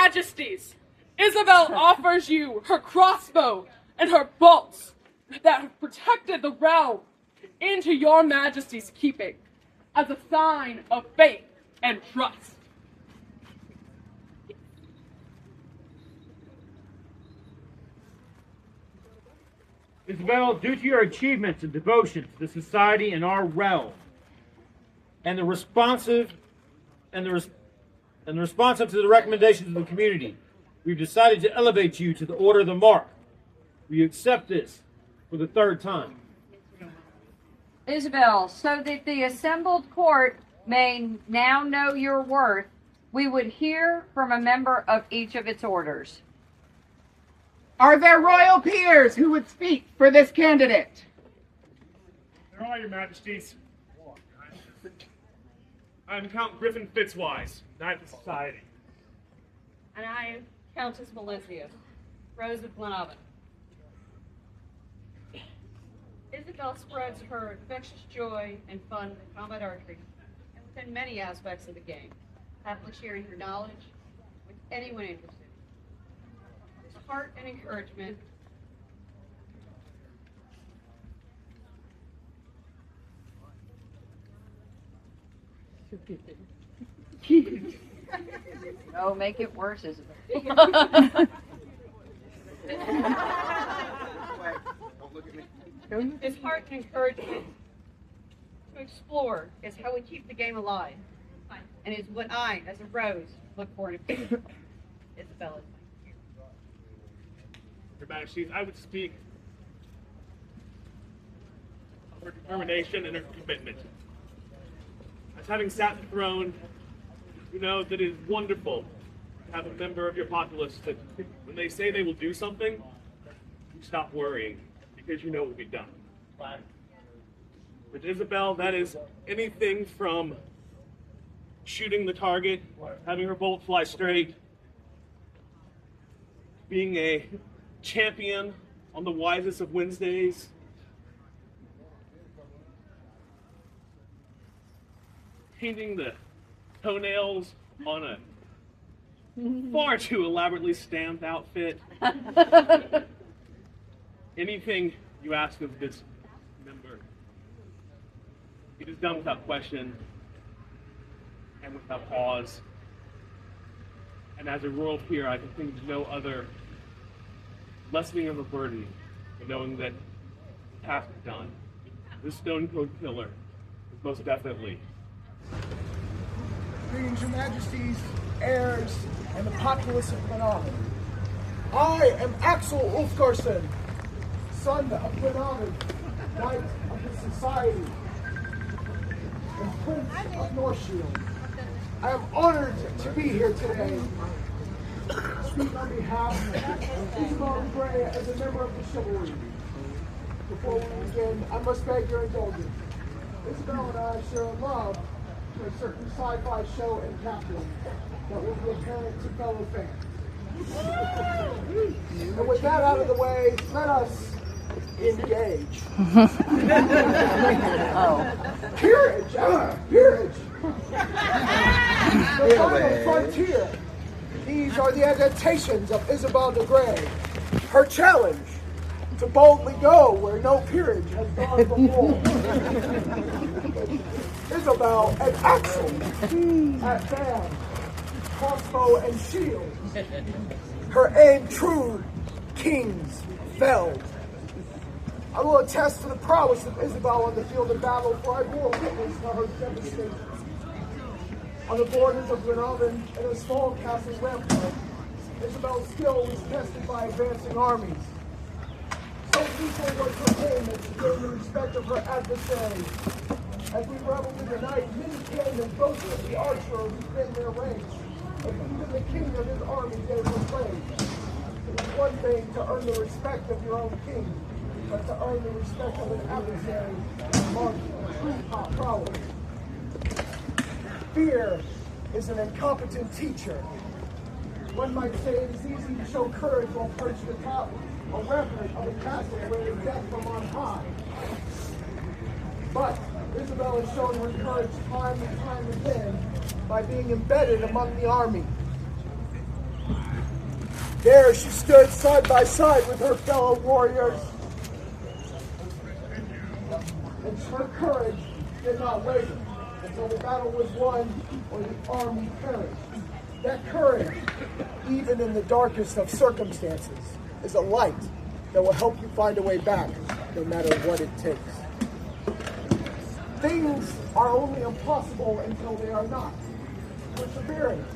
Majesties, Isobel offers you her crossbow and her bolts that have protected the realm into your Majesty's keeping as a sign of faith and trust. Isobel, due to your achievements and devotion to the society and our realm, and the responsive to the recommendations of the community, we've decided to elevate you to the Order of the Mark. Will you accept this for the third time? Isobel, so that the assembled court may now know your worth, we would hear from a member of each of its orders. Are there royal peers who would speak for this candidate? There are, your majesties. I am Count Griffin Fitzwise, Knight of Society. And I am Countess Melissia, Rose of Glenavon. Isobel spreads her infectious joy and fun in combat archery and within many aspects of the game, happily sharing her knowledge with anyone interested. Heart and encouragement. Oh, make it worse, Isobel. His heart and encouragement to explore is how we keep the game alive, and is what I, as a rose, look for in a future. Isabella. Your majesties, I would speak of her determination and her commitment. As having sat the throne, you know that it is wonderful to have a member of your populace that when they say they will do something, you stop worrying because you know it will be done. With Isobel, that is anything from shooting the target, having her bolt fly straight, being a champion on the wisest of Wednesdays, painting the toenails on a far too elaborately stamped outfit. Anything you ask of this member, it is done without question and without pause. And as a royal peer, I can think of no other lessening of a burden, but knowing that the task is done. This stone cold pillar is most definitely. Greetings, your majesties, heirs, and the populace of Glenavon. I am Axel Ulfgarson, son of Glenavon, knight of the society, and prince of Northshield. I am honored to be here today. Speak on behalf of Isobel Gray as a member of the chivalry. Before we begin, I must beg your indulgence. Isobel and I share a love for a certain sci-fi show and captain that will be apparent to fellow fans. And with that out of the way, let us engage. Peerage! Peerage! The final frontier. These are the adaptations of Isobel de Grey. Her challenge, to boldly go where no peerage has gone before. Isobel and Axel at band, crossbow and shield. Her aim true, kings felled. I will attest to the prowess of Isobel on the field of battle, for I bore witness to her devastation. On the borders of Glenavon, in a small castle rampart, Isobel's skill was tested by advancing armies. So equal was her payment to gain the respect of her adversaries. As we reveled in the night, many came and boasted of the archer within their ranks, and even the king of his army gave her praise. It is one thing to earn the respect of your own king, but to earn the respect of an adversary marks true prowess. Fear is an incompetent teacher. One might say it is easy to show courage while perched atop a rampart of a castle raining death from on high. But Isobel has shown her courage time and time again by being embedded among the army. There she stood side by side with her fellow warriors. And her courage did not waver until the battle was won or the army perished. That courage, even in the darkest of circumstances, is a light that will help you find a way back, no matter what it takes. Things are only impossible until they are not. Perseverance,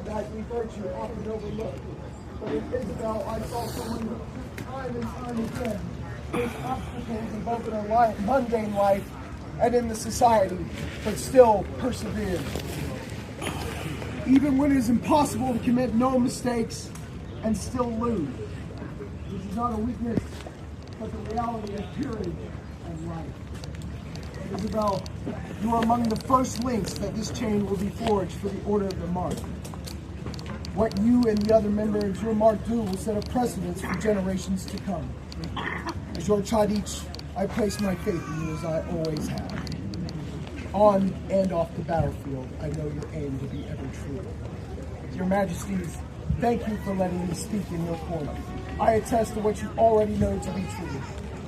a knightly virtue often overlooked. But in Isobel, I saw someone who, time and time again, faced obstacles in both in her mundane life and in the society, but still persevered. Even when it is impossible to commit no mistakes and still lose. This is not a weakness, but the reality of courage and life. Isobel, you are among the first links that this chain will be forged for the Order of the Mark. What you and the other members of your mark do will set a precedence for generations to come. As your Chadich, I place my faith in you as I always have. On and off the battlefield, I know your aim to be ever true. Your Majesties, thank you for letting me speak in your corner. I attest to what you already know to be true,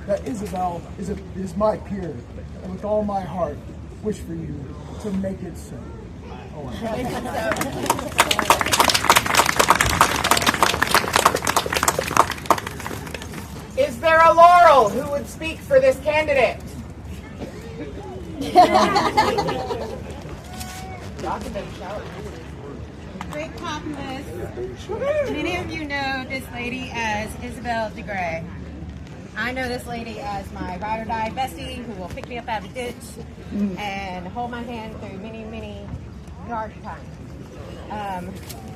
that Isobel is my peer, and with all my heart, wish for you to make it so. Is there a Laurel who would speak for this candidate? Great populace. Many of you know this lady as Isobel de Grey. I know this lady as my ride or die bestie who will pick me up out of the ditch and hold my hand through many, many dark times.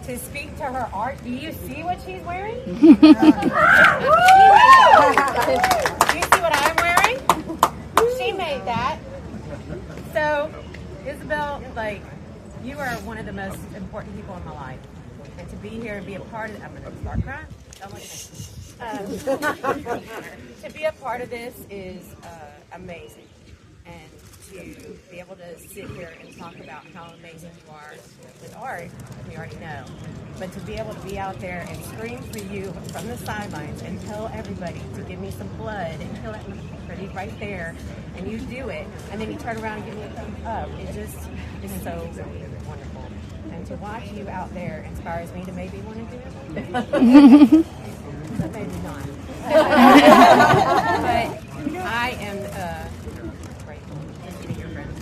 To speak to her art, do you see what she's wearing? Do you see what I'm wearing? She made that. So, Isobel, you are one of the most important people in my life. And to be here and be a part of it, I'm going to start crying. Don't look at me. To be a part of this is amazing. And to be able to sit here and talk about how amazing you are with art, we already know. But to be able to be out there and scream for you from the sidelines and tell everybody to give me some blood and kill it right there, and you do it, and then you turn around and give me a thumbs up, it just is so wonderful. And to watch you out there inspires me to maybe want to do it. But maybe not. But I am grateful to be your friend.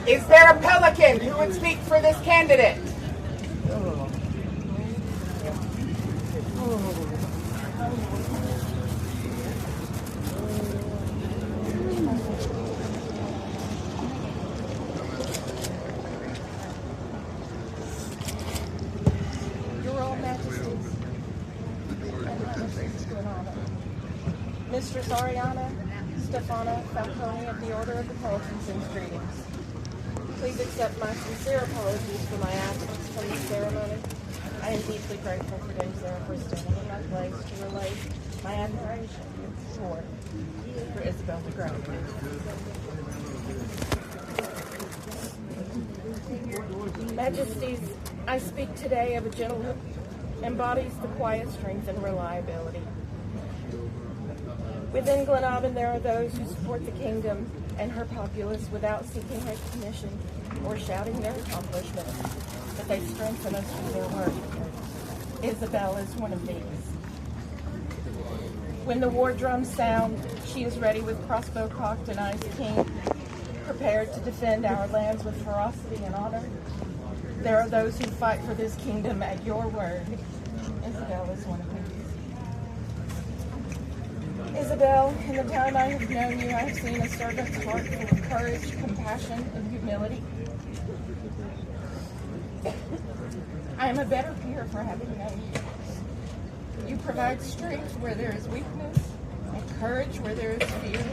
Is there a Pelican who would speak for this candidate? Your Royal Majesties, Mistress Ariana Stefana Falcone of the Order of the Pelicans sends greetings. Please accept my sincere apologies for my absence from the ceremony. I am deeply grateful for those there for standing in my place to relay my admiration and support for Isobel de Grey. Majesties, I speak today of a gentleman embodies the quiet strength and reliability. Within Glenavon, there are those who support the kingdom and her populace without seeking recognition or shouting their accomplishments, but they strengthen us through their work. Isobel is one of these. When the war drums sound, she is ready with crossbow cocked and eyes keen, prepared to defend our lands with ferocity and honor. There are those who fight for this kingdom at your word. Isobel is one of these. Isobel, in the time I have known you, I have seen a servant's heart full of courage, compassion, and humility. I am a better peer for having known you. You provide strength where there is weakness, and courage where there is fear.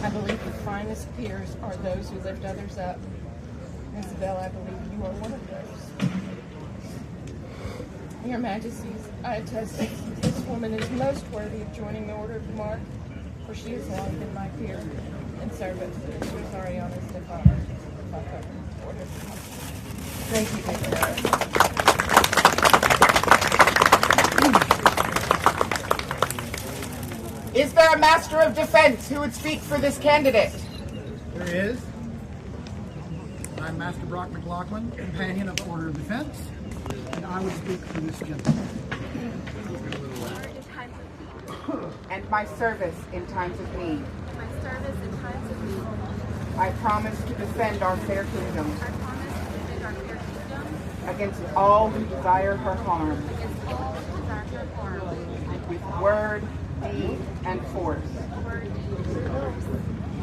I believe the finest peers are those who lift others up. Isobel, I believe you are one of those. Your Majesties, I attest that this woman is most worthy of joining the Order of the Mark. for she has long been my peer and servant. She was Ariana Stefano. Thank you, Victor. Is there a master of defense who would speak for this candidate? There is. I'm Master Brock McLaughlin, companion of the Order of Defense, and I would speak for this gentleman. And my service in times of need. My service in times of need. I promise to defend our fair kingdom. I promise to defend our fair kingdom Against all who desire her harm. against all who desire her harm. With word, deed, and force. Word, deed, and force.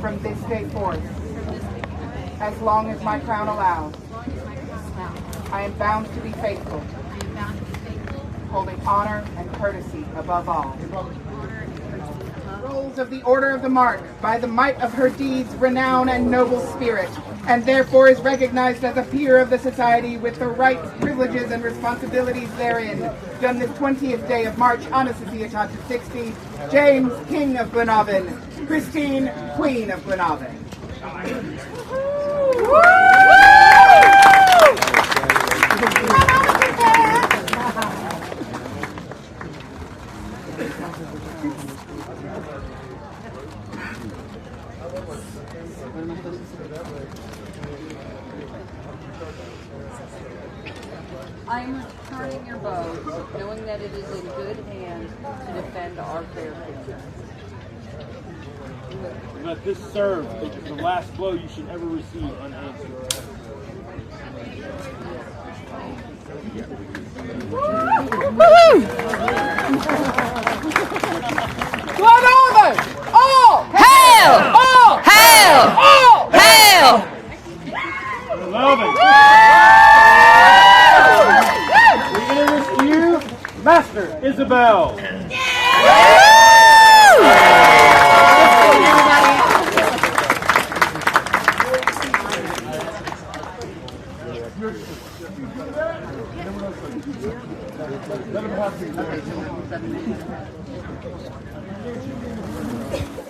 From this day forth. From this day forth. As long as my crown allows. As long as my crown allows. I am bound to be faithful. I am bound to be faithful. Holding honor and courtesy above all. Holding honor and courtesy above all. Rolls of the Order of the Mark, by the might of her deeds, renown, and noble spirit, and therefore is recognized as a peer of the society with the rights, privileges, and responsibilities therein, done this 20th day of March, Anna Societate 60, James, King of Glenavon, Christine, Queen of Glenavon. I am returning your bow, knowing that it is in good hands to defend our fair kingdom. Let this serve as the last blow you should ever receive unanswered. Glenavon! All! Hail! All! Hail! All! Hail! Glenavon! We introduce to you Master Isobel. Okay.